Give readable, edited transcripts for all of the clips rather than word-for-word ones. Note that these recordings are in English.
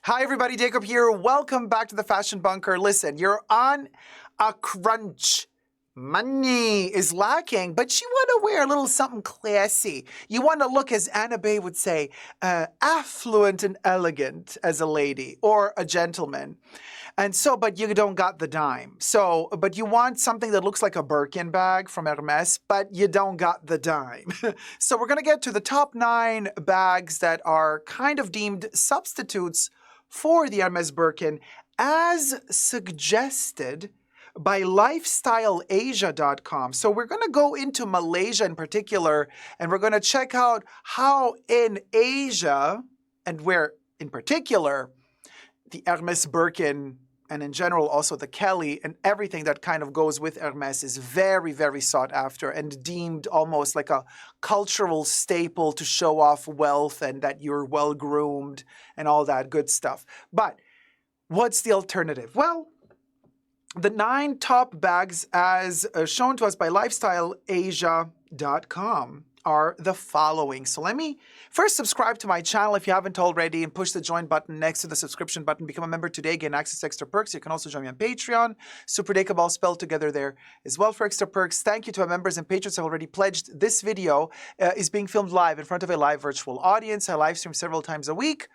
Hi everybody, Dacob here. Welcome back to the Fashion Bunker. Listen, you're on a crunch. Money is lacking, but you want to wear a little something classy. You want to look, as Anna Bay would say, affluent and elegant as a lady or a gentleman. And so, but you don't got the dime. So, but you want something that looks like a Birkin bag from Hermes, but you don't got the dime. So we're going to get to the top 9 bags that are kind of deemed substitutes for the Hermes Birkin as suggested by lifestyleasia.com. So we're going to go into Malaysia in particular, and we're going to check out how in Asia, and where in particular, the Hermes Birkin, and in general also the Kelly and everything that kind of goes with Hermes is very, very sought after and deemed almost like a cultural staple to show off wealth and that you're well groomed and all that good stuff. But what's the alternative? Well, the 9 top bags as shown to us by lifestyleasia.com are the following. So let me first subscribe to my channel if you haven't already and push the join button next to the subscription button. Become a member today, gain access to extra perks. You can also join me on Patreon. superdacob all spelled together there as well for extra perks. Thank you to our members and patrons who have already pledged. This video is being filmed live in front of a live virtual audience. I live stream several times a week.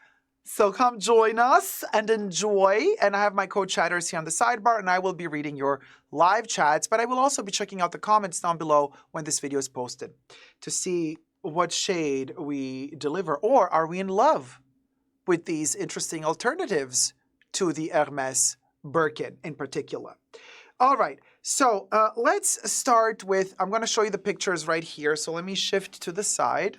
So come join us and enjoy. And I have my co-chatters here on the sidebar, and I will be reading your live chats, but I will also be checking out the comments down below when this video is posted to see what shade we deliver, or are we in love with these interesting alternatives to the Hermes Birkin in particular. All right, so let's start with, I'm going to show you the pictures right here. So let me shift to the side.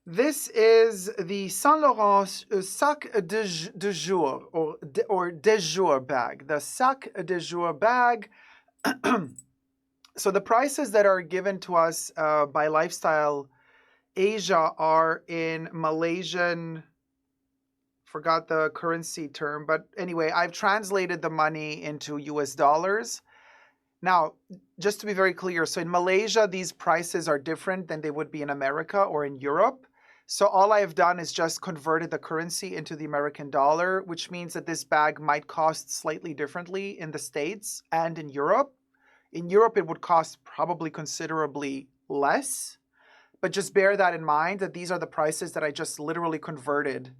This is the Saint Laurent Sac de Jour or de Jour bag, the Sac de Jour bag. So the prices that are given to us by Lifestyle Asia are in Malaysian, forgot the currency term, but anyway, I've translated the money into US dollars. Now, just to be very clear, so in Malaysia, these prices are different than they would be in America or in Europe. So all I have done is just converted the currency into the American dollar, which means that this bag might cost slightly differently in the States and in Europe. In Europe, it would cost probably considerably less. But just bear that in mind, that these are the prices that I just literally converted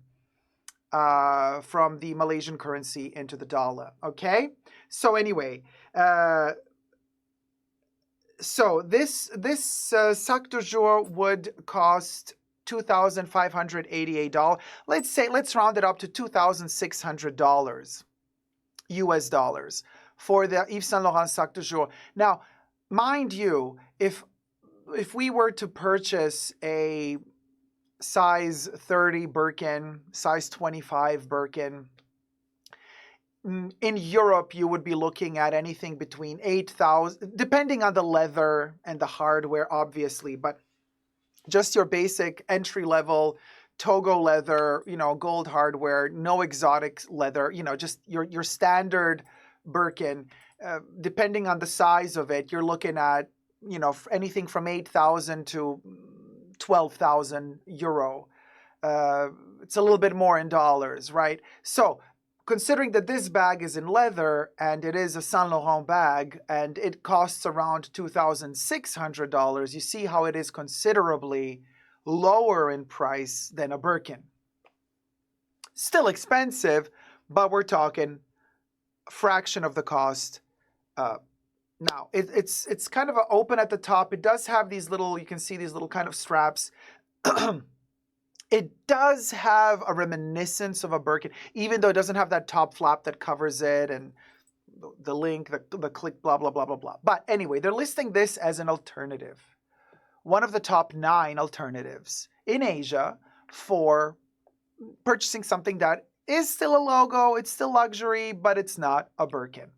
from the Malaysian currency into the dollar. Okay? So anyway, so this Sac de Jour would cost $2,588. Let's round it up to $2,600 US dollars for the Yves Saint Laurent Sac de Jour. Now, mind you, if we were to purchase a size 30 Birkin, size 25 Birkin, in Europe, you would be looking at anything between 8,000, depending on the leather and the hardware, obviously, but just your basic entry-level Togo leather, gold hardware, no exotic leather, just your standard Birkin. Depending on the size of it, you're looking at, anything from 8,000 to 12,000 euro. It's a little bit more in dollars, right? So considering that this bag is in leather and it is a Saint Laurent bag and it costs around $2,600, you see how it is considerably lower in price than a Birkin. Still expensive, but we're talking a fraction of the cost. Now, it's kind of open at the top. It does have these little, you can see these little kind of straps. It does have a reminiscence of a Birkin, even though it doesn't have that top flap that covers it and the link, the click, blah, blah, blah, blah, blah. But anyway, they're listing this as an alternative. One of the top 9 alternatives in Asia for purchasing something that is still a logo, it's still luxury, but it's not a Birkin.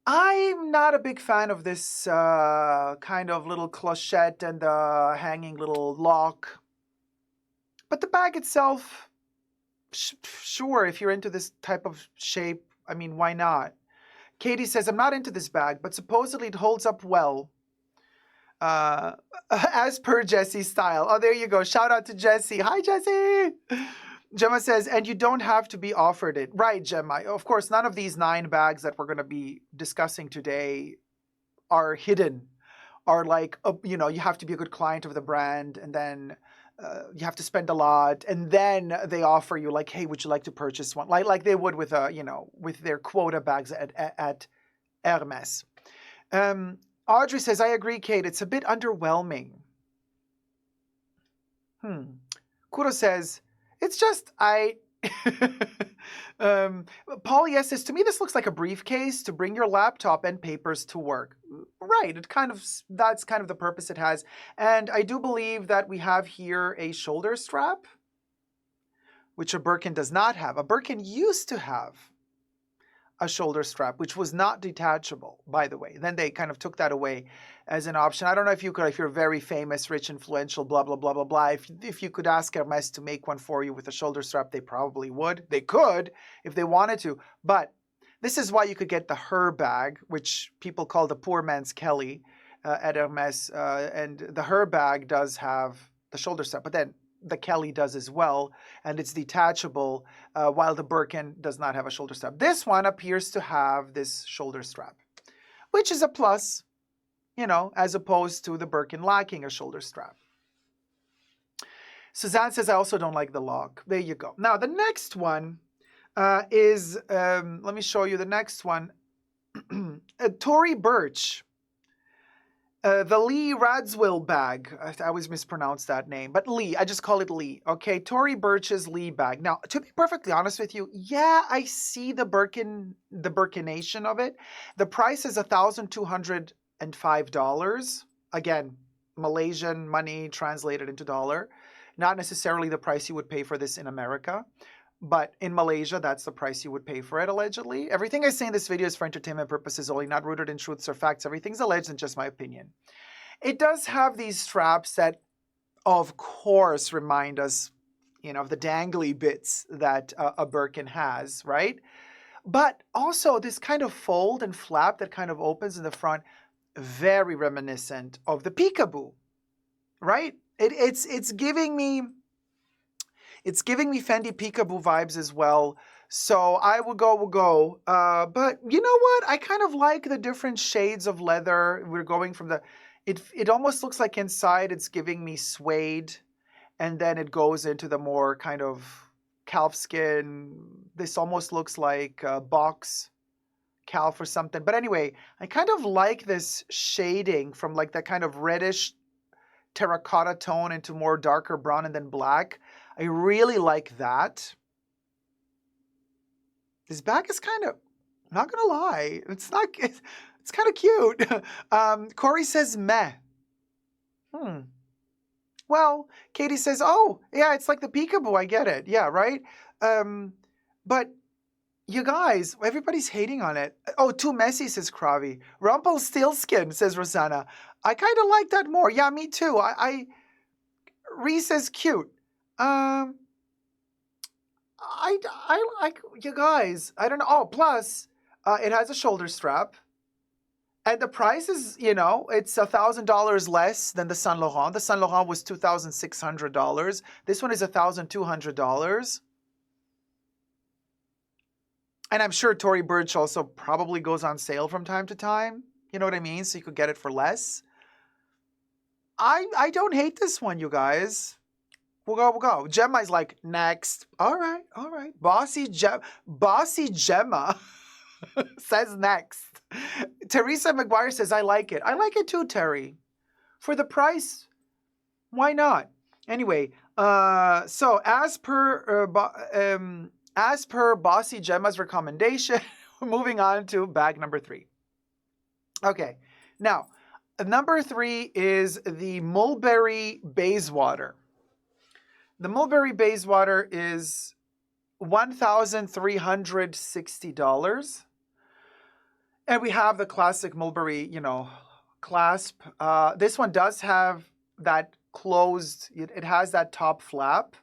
I'm not a big fan of this kind of little clochette and the hanging little lock. But the bag itself, sure, if you're into this type of shape, I mean, why not? Katie says, I'm not into this bag, but supposedly it holds up well. As per Jesse's style. Oh, there you go. Shout out to Jesse. Hi, Jesse. Gemma says, and you don't have to be offered it. Right, Gemma. Of course, none of these 9 bags that we're going to be discussing today are hidden. Are like, you know, you have to be a good client of the brand, and then you have to spend a lot, and then they offer you like, hey, would you like to purchase one? Like they would with you know, with their quota bags at Hermes. Audrey says, I agree, Kate. It's a bit underwhelming. Kuro says, it's just Paul, yes, says, to me, this looks like a briefcase to bring your laptop and papers to work. Right. That's kind of the purpose it has. And I do believe that we have here a shoulder strap, which a Birkin does not have. A Birkin used to have a shoulder strap, which was not detachable, by the way. Then they kind of took that away as an option. I don't know if you could, if you're very famous, rich, influential, blah, blah, blah, blah, blah. If you could ask Hermes to make one for you with a shoulder strap, they probably would. They could if they wanted to. But this is why you could get the Her bag, which people call the poor man's Kelly at Hermes. And the Her bag does have the shoulder strap, but then the Kelly does as well, and it's detachable, while the Birkin does not have a shoulder strap. This one appears to have this shoulder strap, which is a plus, you know, as opposed to the Birkin lacking a shoulder strap. Suzanne says, I also don't like the lock. There you go. Now, the next one is, let me show you the next one. Tory Burch. The Lee Radziwill bag. I always mispronounce that name, but Lee, I just call it Lee. Okay, Tory Burch's Lee bag. Now, to be perfectly honest with you, yeah, I see the Birkination of it. The price is $1,205. Again, Malaysian money translated into dollar. Not necessarily the price you would pay for this in America. But in Malaysia, that's the price you would pay for it, allegedly. Everything I say in this video is for entertainment purposes only, not rooted in truths or facts. Everything's alleged and just my opinion. It does have these straps that, of course, remind us, you know, of the dangly bits that a Birkin has, right? But also this kind of fold and flap that kind of opens in the front, very reminiscent of the peekaboo, right? It's giving me Fendi peekaboo vibes as well. So I will go. But you know what? I kind of like the different shades of leather. We're going from the, it almost looks like inside it's giving me suede. And then it goes into the more kind of calf skin. This almost looks like box calf or something. But anyway, I kind of like this shading from like that kind of reddish terracotta tone into more darker brown and then black. I really like that. This bag is kind of, I'm not gonna lie, it's kind of cute. Corey says meh. Well, Katie says, oh yeah, it's like the peekaboo. I get it. Yeah, right. But you guys, everybody's hating on it. Oh, too messy, says Kravi. Rumpelstiltskin, says Rosanna. I kind of like that more. Yeah, me too. Reese says cute. I like, you guys, I don't know. Oh, plus, it has a shoulder strap. And the price is, you know, it's $1,000 less than the Saint Laurent. The Saint Laurent was $2,600. This one is $1,200. And I'm sure Tory Burch also probably goes on sale from time to time. You know what I mean? So you could get it for less. I don't hate this one, you guys. We'll go. Gemma's like, next. All right. Bossy Gemma says next. Teresa McGuire says, I like it. I like it too, Terry. For the price, why not? Anyway, so as per Bossy Gemma's recommendation, moving on to bag number 3. Okay, now, number 3 is the Mulberry Bayswater. The Mulberry Bayswater is $1,360. And we have the classic Mulberry, you know, clasp. This one does have that closed, it has that top flap,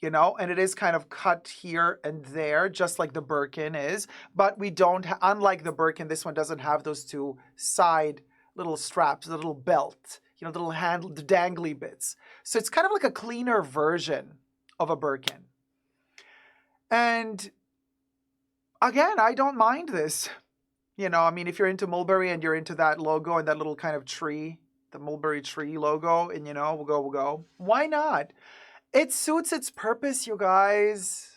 you know, and it is kind of cut here and there, just like the Birkin is. But we don't, unlike the Birkin, this one doesn't have those two side little straps, the little belt, you know, the little handle, the dangly bits. So it's kind of like a cleaner version of a Birkin. And again, I don't mind this. I mean, if you're into Mulberry and you're into that logo and that little kind of tree, the Mulberry tree logo, and we'll go. Why not? It suits its purpose, you guys.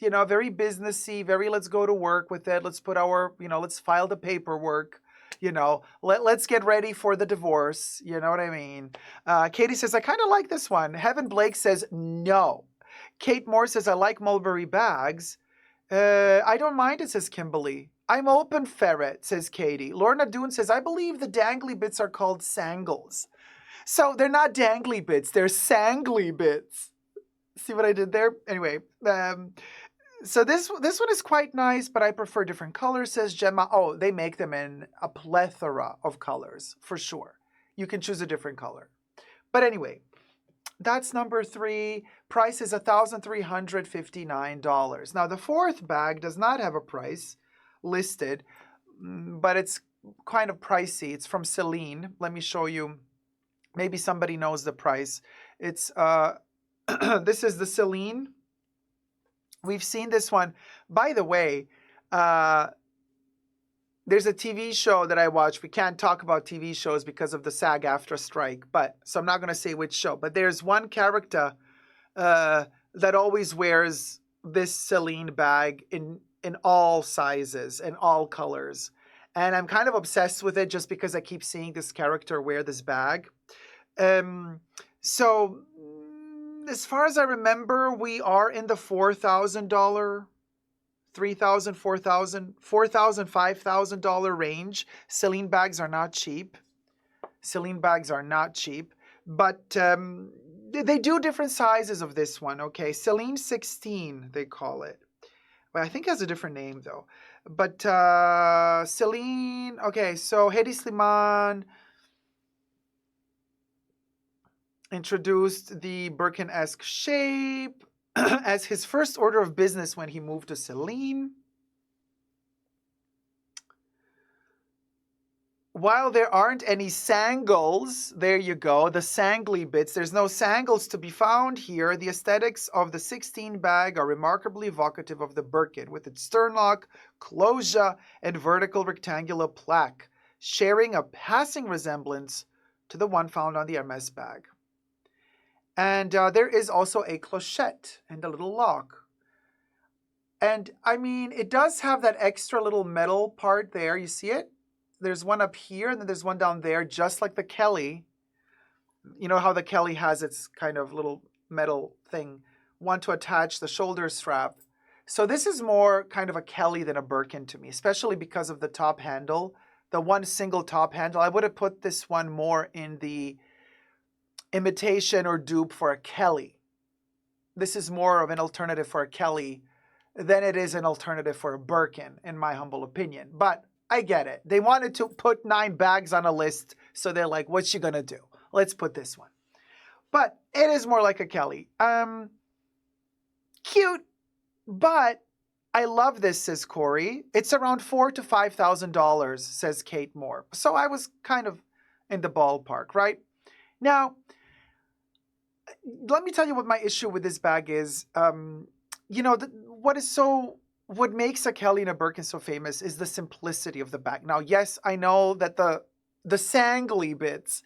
Very businessy, very let's go to work with it. Let's put our, let's file the paperwork. Let's get ready for the divorce. You know what I mean? Katie says, I kind of like this one. Heaven Blake says, no. Kate Moore says, I like Mulberry bags. I don't mind it, says Kimberly. I'm open, Ferret, says Katie. Lorna Doon says, I believe the dangly bits are called sangles. So they're not dangly bits, they're sangly bits. See what I did there? Anyway, so this one is quite nice, but I prefer different colors, says Gemma. Oh, they make them in a plethora of colors, for sure. You can choose a different color. But anyway, that's number 3. Price is $1,359. Now, the fourth bag does not have a price listed, but it's kind of pricey. It's from Celine. Let me show you. Maybe somebody knows the price. It's this is the Celine. We've seen this one. By the way, there's a TV show that I watch. We can't talk about TV shows because of the SAG-AFTRA strike, so I'm not going to say which show. But there's one character that always wears this Celine bag in all sizes and all colors. And I'm kind of obsessed with it just because I keep seeing this character wear this bag. So as far as I remember, we are in the $4,000, $3,000, $4,000, $4,000, $5,000 range. Celine bags are not cheap. Celine bags are not cheap. But they do different sizes of this one, okay? Celine 16, they call it. Well, I think it has a different name, though. But Celine, okay, so Hedi Slimane introduced the Birkin-esque shape as his first order of business when he moved to Celine. While there aren't any sangles, there you go, the sangly bits, there's no sangles to be found here. The aesthetics of the 16 bag are remarkably evocative of the Birkin, with its stern lock, closure, and vertical rectangular plaque, sharing a passing resemblance to the one found on the Hermes bag. And there is also a clochette and a little lock. And I mean, it does have that extra little metal part there. You see it? There's one up here and then there's one down there, just like the Kelly. You know how the Kelly has its kind of little metal thing, one to attach the shoulder strap. So this is more kind of a Kelly than a Birkin to me, especially because of the top handle, the one single top handle. I would have put this one more in the imitation or dupe for a Kelly. This is more of an alternative for a Kelly than it is an alternative for a Birkin, in my humble opinion. But I get it. They wanted to put 9 bags on a list, so they're like, what's she gonna do? Let's put this one. But it is more like a Kelly. Cute, but I love this, says Corey. It's around $4,000 to $5,000, says Kate Moore. So I was kind of in the ballpark, right? Now, let me tell you what my issue with this bag is. What makes a Kelly and a Birkin so famous is the simplicity of the bag. Now, yes, I know that the sangly bits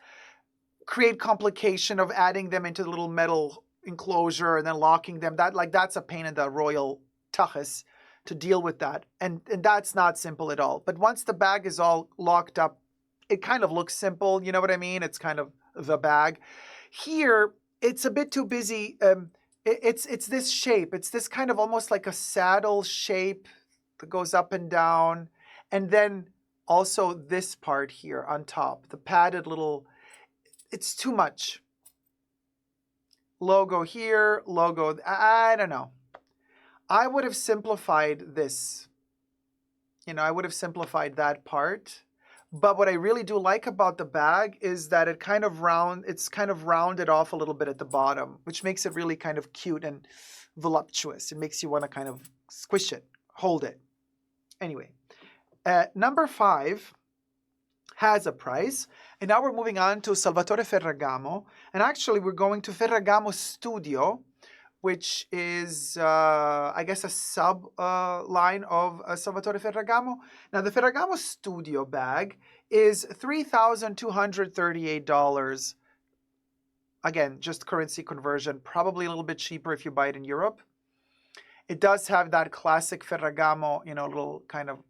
create complication of adding them into the little metal enclosure and then locking them. That's a pain in the royal tuchus to deal with that. And that's not simple at all. But once the bag is all locked up, it kind of looks simple. You know what I mean? It's kind of the bag. Here, it's a bit too busy. It's this shape. It's this kind of almost like a saddle shape that goes up and down. And then also this part here on top, the padded little, it's too much. Logo here, logo, I don't know. I would have simplified this. I would have simplified that part. But what I really do like about the bag is that it's kind of rounded off a little bit at the bottom, which makes it really kind of cute and voluptuous. It makes you want to kind of squish it, hold it. Anyway, number 5 has a price. And now we're moving on to Salvatore Ferragamo. And actually, we're going to Ferragamo Studio, which is, I guess, a sub line of Salvatore Ferragamo. Now, the Ferragamo Studio Bag is $3,238. Again, just currency conversion, probably a little bit cheaper if you buy it in Europe. It does have that classic Ferragamo, little kind of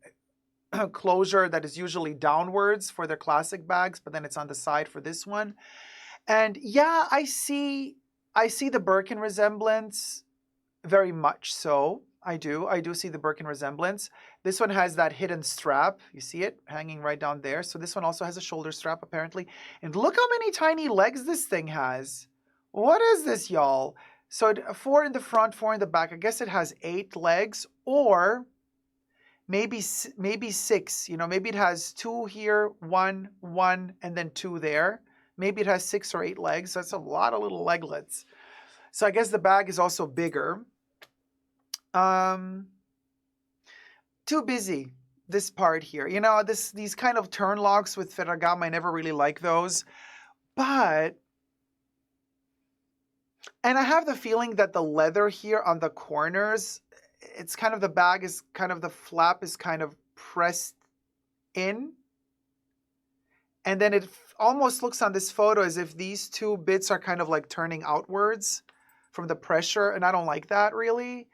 closure that is usually downwards for their classic bags, but then it's on the side for this one. And yeah, I see the Birkin resemblance, very much so. I do see the Birkin resemblance. This one has that hidden strap. You see it hanging right down there. So this one also has a shoulder strap, apparently. And look how many tiny legs this thing has. What is this, y'all? So 4 in the front, 4 in the back. I guess it has 8 legs, or maybe 6. Maybe it has 2 here, 1, and then 2 there. Maybe it has 6 or 8 legs. That's a lot of little leglets. So I guess the bag is also bigger. Too busy, this part here. These kind of turn locks with Ferragamo, I never really like those. And I have the feeling that the leather here on the corners, it's kind of, the bag is kind of, the flap is kind of pressed in. And then it almost looks on this photo as if these 2 bits are kind of like turning outwards from the pressure. And I don't like that really.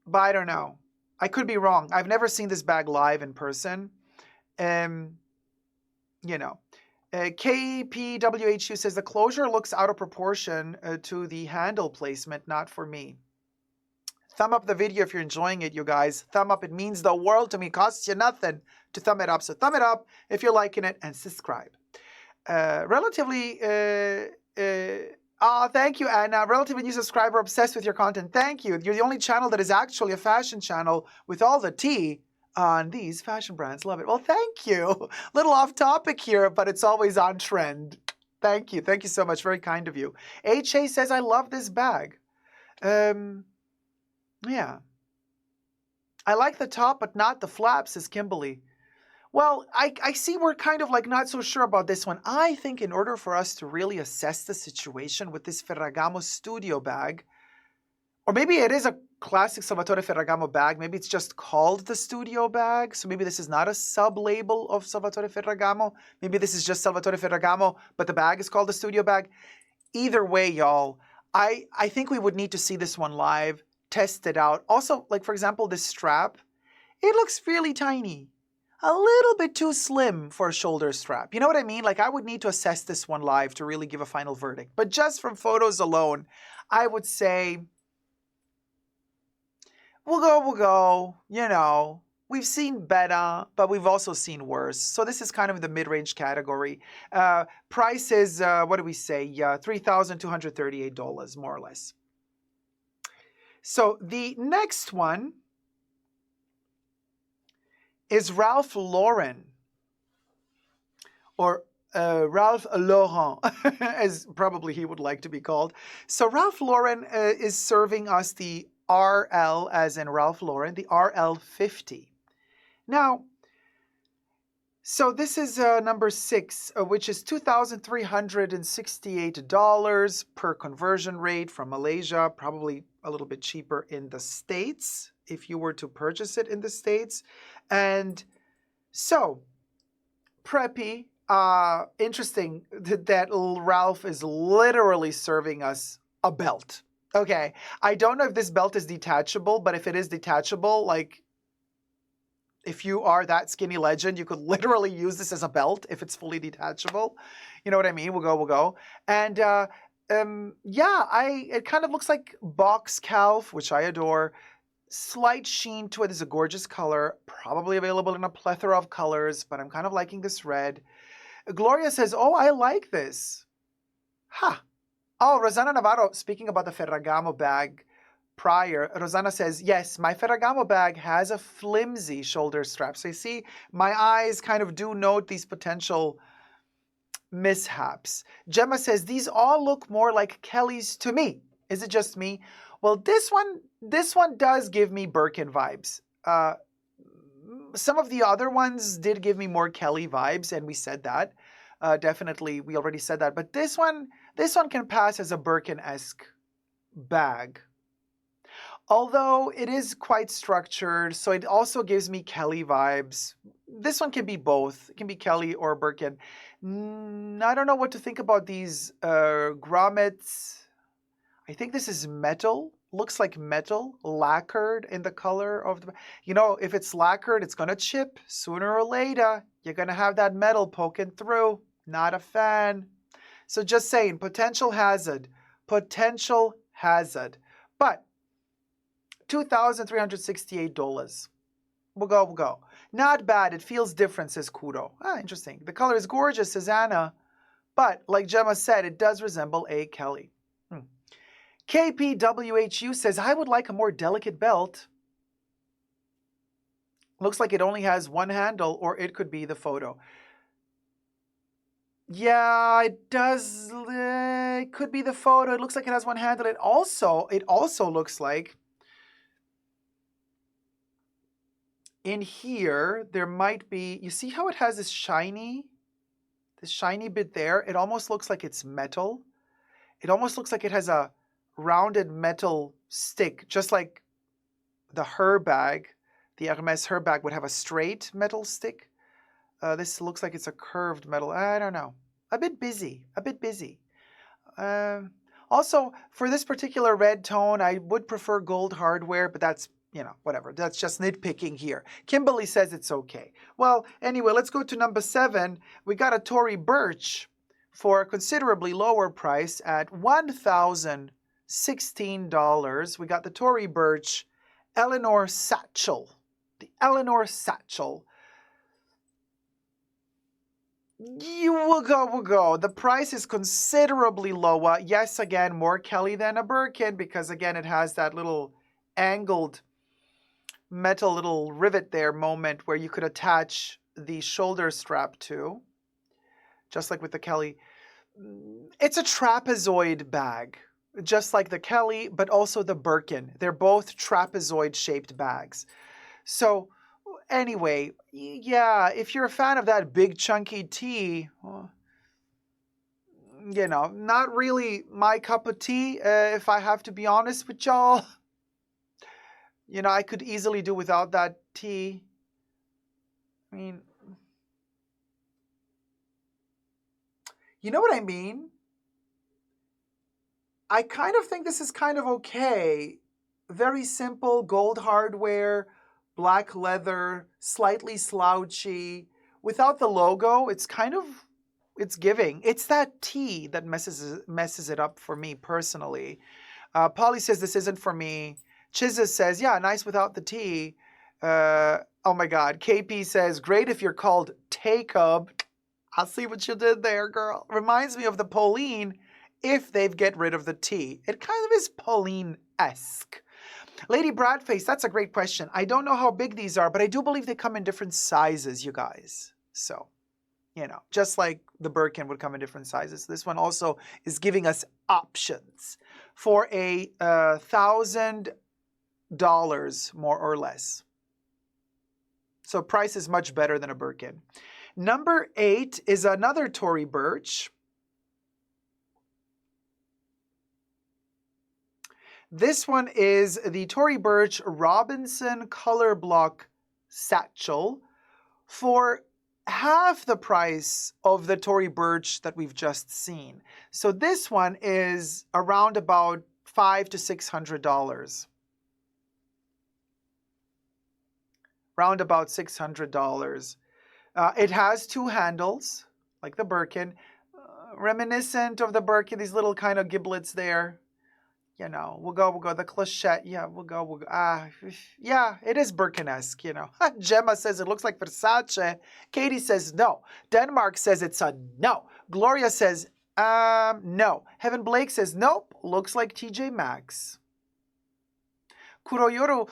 But I don't know. I could be wrong. I've never seen this bag live in person. KPWHU says the closure looks out of proportion to the handle placement. Not for me. Thumb up the video if you're enjoying it, you guys. Thumb up. It means the world to me. It costs you nothing to thumb it up. So thumb it up if you're liking it, and subscribe. Thank you, Anna. Relatively new subscriber, obsessed with your content. Thank you. You're the only channel that is actually a fashion channel with all the tea on these fashion brands. Love it. Well, thank you. Little off topic here, but it's always on trend. Thank you. Thank you so much. Very kind of you. HA says, I love this bag. Yeah. I like the top, but not the flaps, says Kimberly. Well, I see we're kind of like not so sure about this one. I think in order for us to really assess the situation with this Ferragamo Studio Bag, or maybe it is a classic Salvatore Ferragamo bag, maybe it's just called the Studio Bag, so maybe this is not a sub-label of Salvatore Ferragamo. Maybe this is just Salvatore Ferragamo, but the bag is called the Studio Bag. Either way, y'all, I think we would need to see this one live, test it out. Also, like for example, this strap, it looks really tiny. A little bit too slim for a shoulder strap. You know what I mean? Like I would need to assess this one live to really give a final verdict. But just from photos alone, I would say we'll go. We've seen better, but we've also seen worse. So this is kind of in the mid-range category. Price is, what do we say? $3,238, more or less. So the next one is Ralph Lauren, or Ralph Laurent, as probably he would like to be called. So Ralph Lauren is serving us the RL, as in Ralph Lauren, the RL50. Now, so this is number 6, which is $2,368 per conversion rate from Malaysia, probably a little bit cheaper in the States if you were to purchase it in the States. And so, preppy, interesting that Ralph is literally serving us a belt. Okay, I don't know if this belt is detachable, but if it is detachable, like if you are that skinny legend, you could literally use this as a belt if it's fully detachable. You know what I mean? We'll go. And yeah, it kind of looks like box calf, which I adore. Slight sheen to it. Is a gorgeous color, probably available in a plethora of colors, but I'm kind of liking this red. Gloria says, oh, I like this. Oh, Rosanna Navarro, speaking about the Ferragamo bag prior, Rosanna says, yes, my Ferragamo bag has a flimsy shoulder strap. So you see, my eyes kind of do note these potential mishaps. Gemma says, these all look more like Kelly's to me. Is it just me? Well, this one does give me Birkin vibes. Some of the other ones did give me more Kelly vibes, and we said that. Definitely, we already said that. But this one, This one can pass as a Birkin-esque bag. Although it is quite structured, so it also gives me Kelly vibes. This one can be both. It can be Kelly or Birkin. I don't know what to think about these grommets. I think this is metal. Looks like metal, lacquered in the color of the... You know, if it's lacquered, it's going to chip. Sooner or later, you're going to have that metal poking through. Not a fan. So just saying, potential hazard. Potential hazard. But $2,368. We'll go. Not bad. It feels different, says Kudo. Interesting. The color is gorgeous, says Anna. But like Gemma said, it does resemble a Kelly. KPWHU says, I would like a more delicate belt. Looks like it only has one handle, or it could be the photo. Yeah, it does. It could be the photo. It looks like it has one handle. It also looks like in here there might be, you see how it has this shiny bit there? It almost looks like it's metal. It almost looks like it has a rounded metal stick, just like the Hermes Her bag would have a straight metal stick. This looks like it's a curved metal. I don't know. A bit busy. Also, for this particular red tone, I would prefer gold hardware, but that's, whatever. That's just nitpicking here. Kimberly says it's okay. Well, anyway, let's go to number 7. We got a Tory Burch for a considerably lower price at $1,016. We got the Tory Burch Eleanor Satchel. The Eleanor Satchel. We'll go. The price is considerably lower. Yes, again, more Kelly than a Birkin because, again, it has that little angled metal little rivet there moment where you could attach the shoulder strap to, just like with the Kelly. It's a trapezoid bag, just like the Kelly, but also the Birkin. They're both trapezoid-shaped bags. So anyway, yeah, if you're a fan of that big chunky tea, not really my cup of tea, if I have to be honest with y'all. I could easily do without that tea. I mean, you know what I mean? I kind of think this is kind of okay. Very simple, gold hardware, black leather, slightly slouchy. Without the logo, it's giving. It's that T that messes it up for me personally. Polly says this isn't for me. Chizza says, yeah, nice without the T. Oh my God. KP says, great if you're called Dacob. I see what you did there, girl. Reminds me of the Pauline if they get rid of the T. It kind of is Pauline-esque. Lady Bradface, that's a great question. I don't know how big these are, but I do believe they come in different sizes, you guys. So, just like the Birkin would come in different sizes. This one also is giving us options for a $1,000 more or less. So price is much better than a Birkin. Number 8 is another Tory Burch. This one is the Tory Burch Robinson Color Block Satchel for half the price of the Tory Burch that we've just seen. So this one is around about $500 to $600. Round about $600. It has 2 handles, like the Birkin, reminiscent of the Birkin, these little kind of giblets there. We'll go. The clochette, yeah, we'll go. Yeah, it is Birkin-esque, Gemma says it looks like Versace. Katie says no. Denmark says it's a no. Gloria says, no. Heaven Blake says, nope, looks like TJ Maxx. Kudo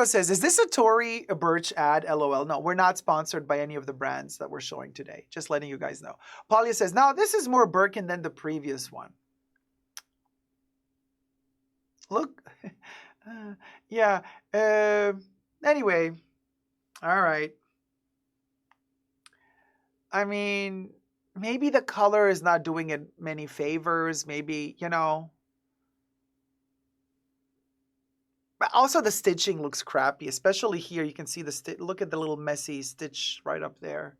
says, is this a Tory Burch ad? LOL. No, we're not sponsored by any of the brands that we're showing today. Just letting you guys know. Paulia says, no, this is more Birkin than the previous one. Look. Yeah. Anyway. All right. I mean, maybe the color is not doing it many favors. Maybe, you know. But also the stitching looks crappy, especially here. You can see the look at the little messy stitch right up there.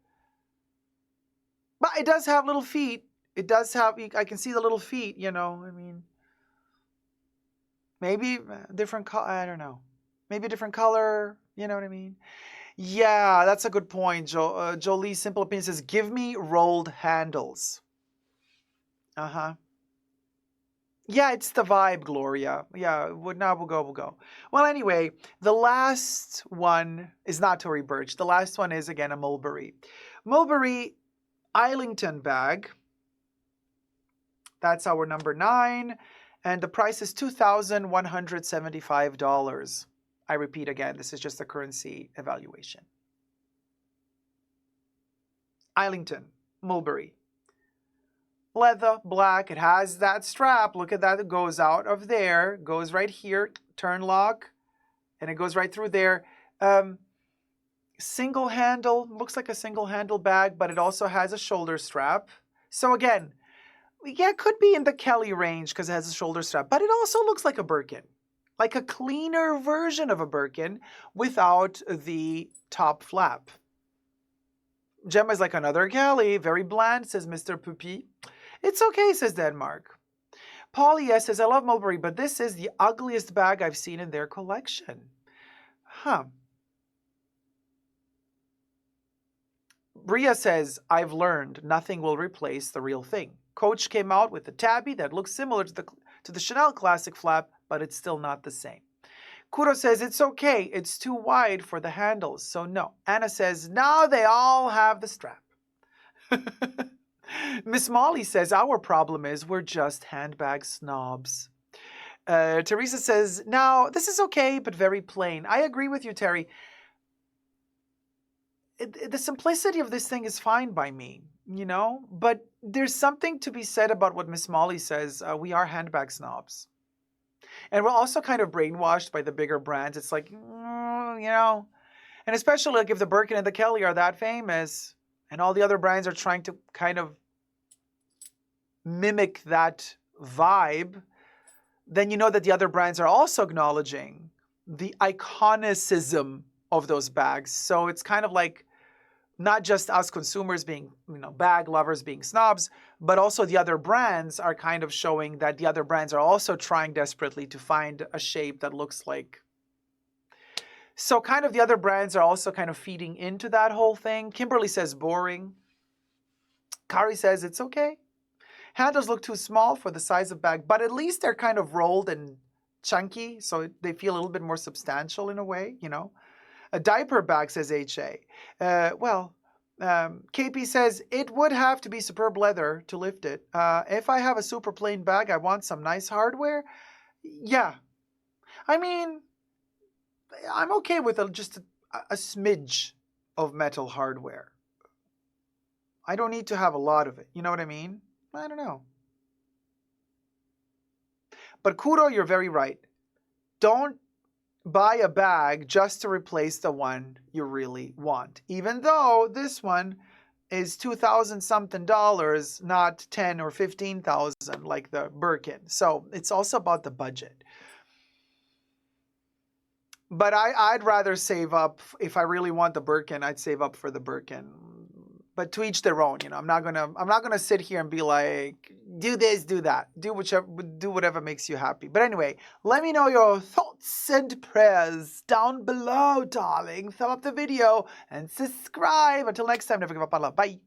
But it does have little feet. It does have, I can see the little feet, you know. I mean, maybe different color. I don't know. Maybe a different color. You know what I mean? Yeah, that's a good point. Jolie's Simple Opinion says, give me rolled handles. Uh-huh. Yeah, it's the vibe, Gloria. Yeah, now we'll go. Well, anyway, the last one is not Tory Burch. The last one is, again, a Mulberry. Mulberry Islington bag. That's our number 9. And the price is $2,175. I repeat again, this is just a currency evaluation. Islington, Mulberry. Leather, black. It has that strap. Look at that. It goes out of there. Goes right here. Turn lock. And it goes right through there. Single handle. Looks like a single handle bag, but it also has a shoulder strap. So again, yeah, it could be in the Kelly range because it has a shoulder strap. But it also looks like a Birkin. Like a cleaner version of a Birkin without the top flap. Gemma's like another Kelly. Very bland, says Mr. Puppy. It's okay, says Denmark. Polly S says, I love Mulberry, but this is the ugliest bag I've seen in their collection. Huh. Bria says, I've learned nothing will replace the real thing. Coach came out with a tabby that looks similar to the Chanel Classic flap, but it's still not the same. Kuro says, it's okay. It's too wide for the handles, so no. Anna says, now they all have the strap. Miss Molly says, our problem is we're just handbag snobs. Teresa says, now, this is okay, but very plain. I agree with you, Terry. The simplicity of this thing is fine by me, you know? But there's something to be said about what Miss Molly says. We are handbag snobs. And we're also kind of brainwashed by the bigger brands. It's like, you know, and especially like if the Birkin and the Kelly are that famous and all the other brands are trying to kind of mimic that vibe, then you know that the other brands are also acknowledging the iconicism of those bags. So it's kind of like not just us consumers being, you know, bag lovers being snobs, but also the other brands are kind of showing that the other brands are also trying desperately to find a shape that looks like. So kind of the other brands are also kind of feeding into that whole thing. Kimberly says boring. Kari says it's okay. Handles look too small for the size of bag, but at least they're kind of rolled and chunky, so they feel a little bit more substantial in a way, you know. A diaper bag, says HA. KP says, it would have to be superb leather to lift it. If I have a super plain bag, I want some nice hardware. Yeah. I mean, I'm okay with just a smidge of metal hardware. I don't need to have a lot of it. You know what I mean? I don't know. But Kuro, you're very right. Don't buy a bag just to replace the one you really want. Even though this one is $2,000 something, not 10 or 15,000 like the Birkin. So it's also about the budget. But I'd rather save up. If I really want the Birkin, I'd save up for the Birkin. But to each their own, you know. I'm not gonna sit here and be like, do this, do that, do whatever makes you happy. But anyway, let me know your thoughts and prayers down below, darling. Thumb up the video and subscribe. Until next time, never give up on love. Bye.